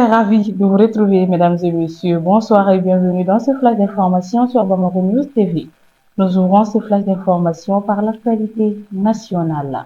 très ravie de vous retrouver, mesdames et messieurs. Bonsoir et bienvenue dans ce flash d'information sur Bamako News TV. Nous ouvrons ce flash d'information par l'actualité nationale.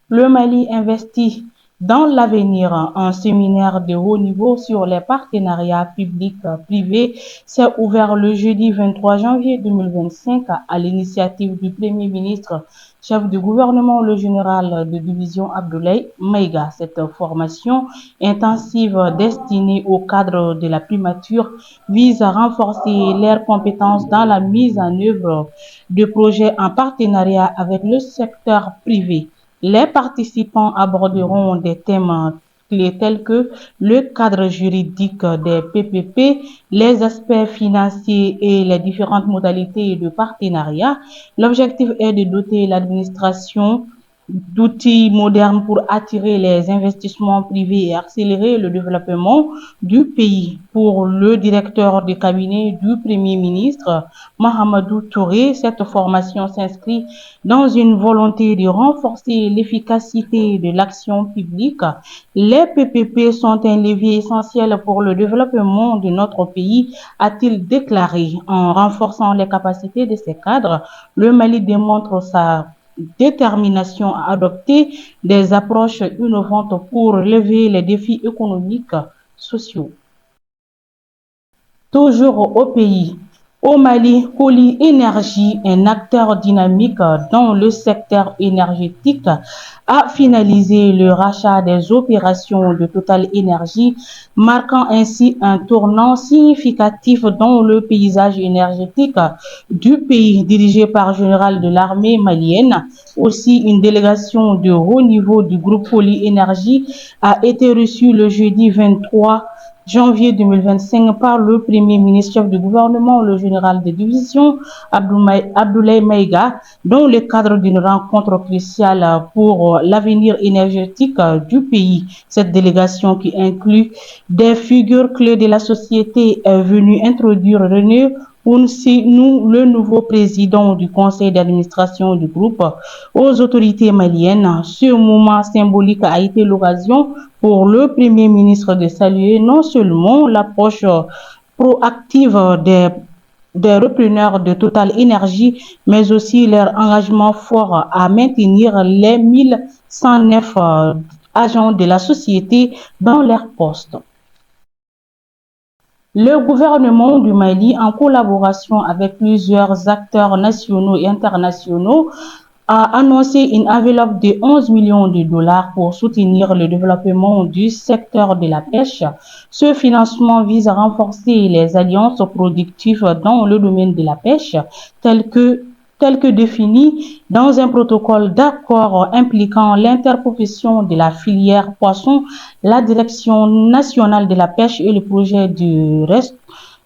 Le Mali investit dans l'avenir. Un séminaire de haut niveau sur les partenariats publics-privés s'est ouvert le jeudi 23 janvier 2025 à l'initiative du Premier ministre, chef du gouvernement, le général de division Abdoulaye Maïga. Cette formation intensive destinée au cadre de la primature vise à renforcer leurs compétences dans la mise en œuvre de projets en partenariat avec le secteur privé. Les participants aborderont des thèmes clés tels que le cadre juridique des PPP, les aspects financiers et les différentes modalités de partenariat. L'objectif est de doter l'administration d'outils modernes pour attirer les investissements privés et accélérer le développement du pays. Pour le directeur de cabinet du Premier ministre, Mahamadou Touré, cette formation s'inscrit dans une volonté de renforcer l'efficacité de l'action publique. Les PPP sont un levier essentiel pour le développement de notre pays, a-t-il déclaré. En renforçant les capacités de ces cadres, le Mali démontre sa détermination à adopter des approches innovantes pour relever les défis économiques, sociaux. Toujours au pays. Au Mali, Koli Énergie, un acteur dynamique dans le secteur énergétique, a finalisé le rachat des opérations de Total Énergie, marquant ainsi un tournant significatif dans le paysage énergétique du pays, dirigé par le général de l'armée malienne. Aussi, une délégation de haut niveau du groupe Koli Énergie a été reçue le jeudi 23 janvier 2025 par le Premier ministre chef du gouvernement, le général de division Abdoulaye Maïga, dans le cadre d'une rencontre cruciale pour l'avenir énergétique du pays. Cette délégation, qui inclut des figures clés de la société, est venue introduire René Ounseynou, le nouveau président du conseil d'administration du groupe, aux autorités maliennes. Ce moment symbolique a été l'occasion pour le Premier ministre de saluer non seulement l'approche proactive des repreneurs de Total Énergie, mais aussi leur engagement fort à maintenir les 1109 agents de la société dans leurs postes. Le gouvernement du Mali, en collaboration avec plusieurs acteurs nationaux et internationaux, a annoncé une enveloppe de 11 millions de dollars pour soutenir le développement du secteur de la pêche. Ce financement vise à renforcer les alliances productives dans le domaine de la pêche, tel que défini dans un protocole d'accord impliquant l'interprofession de la filière poisson, la Direction nationale de la pêche et le projet de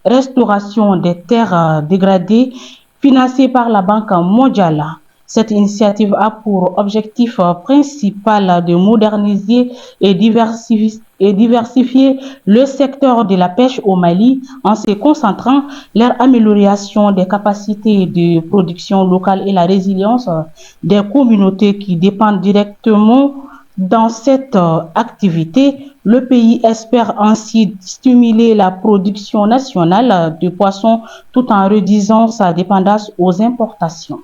restauration des terres dégradées financé par la Banque mondiale. Cette initiative a pour objectif principal de moderniser et diversifier le secteur de la pêche au Mali en se concentrant sur l'amélioration des capacités de production locale et la résilience des communautés qui dépendent directement dans cette activité. Le pays espère ainsi stimuler la production nationale de poissons tout en réduisant sa dépendance aux importations.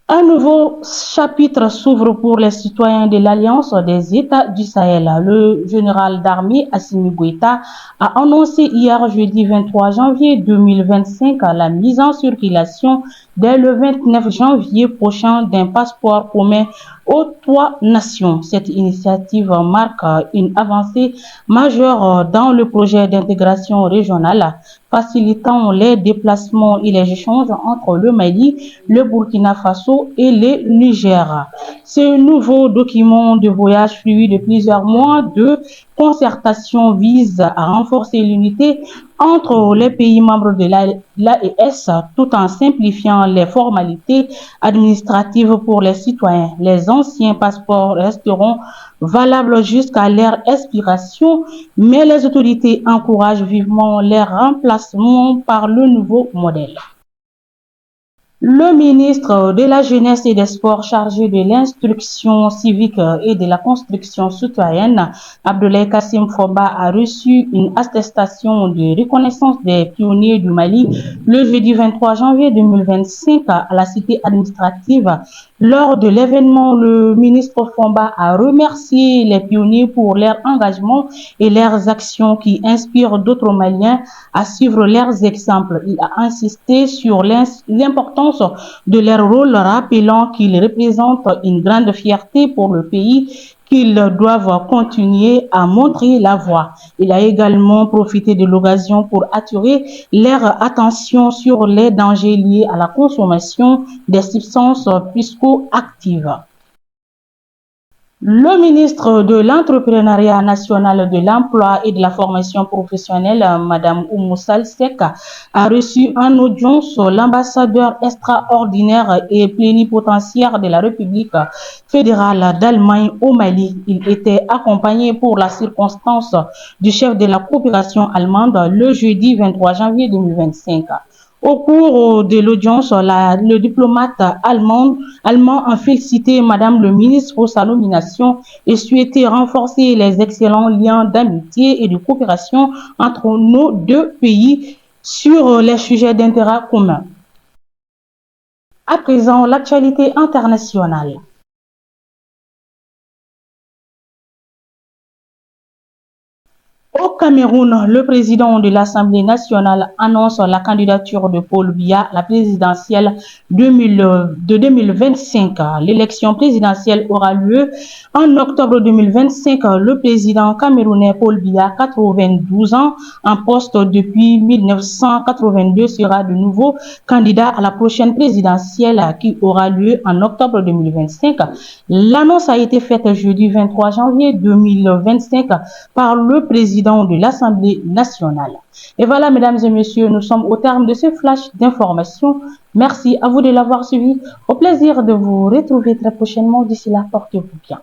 Un nouveau chapitre s'ouvre pour les citoyens de l'Alliance des États du Sahel. Le général d'armée Assimi Goïta a annoncé hier jeudi 23 janvier 2025 la mise en circulation dès le 29 janvier prochain d'un passeport commun aux 3 nations. Cette initiative marque une avancée majeure dans le projet d'intégration régionale, facilitant les déplacements et les échanges entre le Mali, le Burkina Faso et le Niger. Ce nouveau document de voyage suivi de plusieurs mois de concertation vise à renforcer l'unité entre les pays membres de l'AES tout en simplifiant les formalités administratives pour les citoyens. Les anciens passeports resteront valables jusqu'à leur expiration, mais les autorités encouragent vivement leur remplacement par le nouveau modèle. Le ministre de la Jeunesse et des Sports chargé de l'instruction civique et de la construction citoyenne, Abdoulaye Kassim Foba, a reçu une attestation de reconnaissance des pionniers du Mali le jeudi 23 janvier 2025 à la cité administrative. Lors de l'événement, le ministre Foba a remercié les pionniers pour leur engagement et leurs actions qui inspirent d'autres Maliens à suivre leurs exemples. Il a insisté sur l'importance de leur rôle, rappelant qu'ils représentent une grande fierté pour le pays, qu'ils doivent continuer à montrer la voie. Il a également profité de l'occasion pour attirer leur attention sur les dangers liés à la consommation des substances psychoactives. Le ministre de l'Entrepreneuriat national, de l'Emploi et de la formation professionnelle, Madame Oumou Salsek, a reçu en audience l'ambassadeur extraordinaire et plénipotentiaire de la République fédérale d'Allemagne au Mali. Il était accompagné pour la circonstance du chef de la coopération allemande le jeudi 23 janvier 2025. Au cours de l'audience, le diplomate allemand a félicité Madame le ministre pour sa nomination et souhaité renforcer les excellents liens d'amitié et de coopération entre nos deux pays sur les sujets d'intérêt commun. À présent, l'actualité internationale. Au Cameroun, le président de l'Assemblée nationale annonce la candidature de Paul Biya à la présidentielle de 2025. L'élection présidentielle aura lieu en octobre 2025. Le président camerounais Paul Biya, 92 ans, en poste depuis 1982, sera de nouveau candidat à la prochaine présidentielle qui aura lieu en octobre 2025. L'annonce a été faite jeudi 23 janvier 2025 par le président de l'Assemblée nationale. Et voilà, mesdames et messieurs, nous sommes au terme de ce flash d'information. Merci à vous de l'avoir suivi. Au plaisir de vous retrouver très prochainement. D'ici là, portez-vous bien.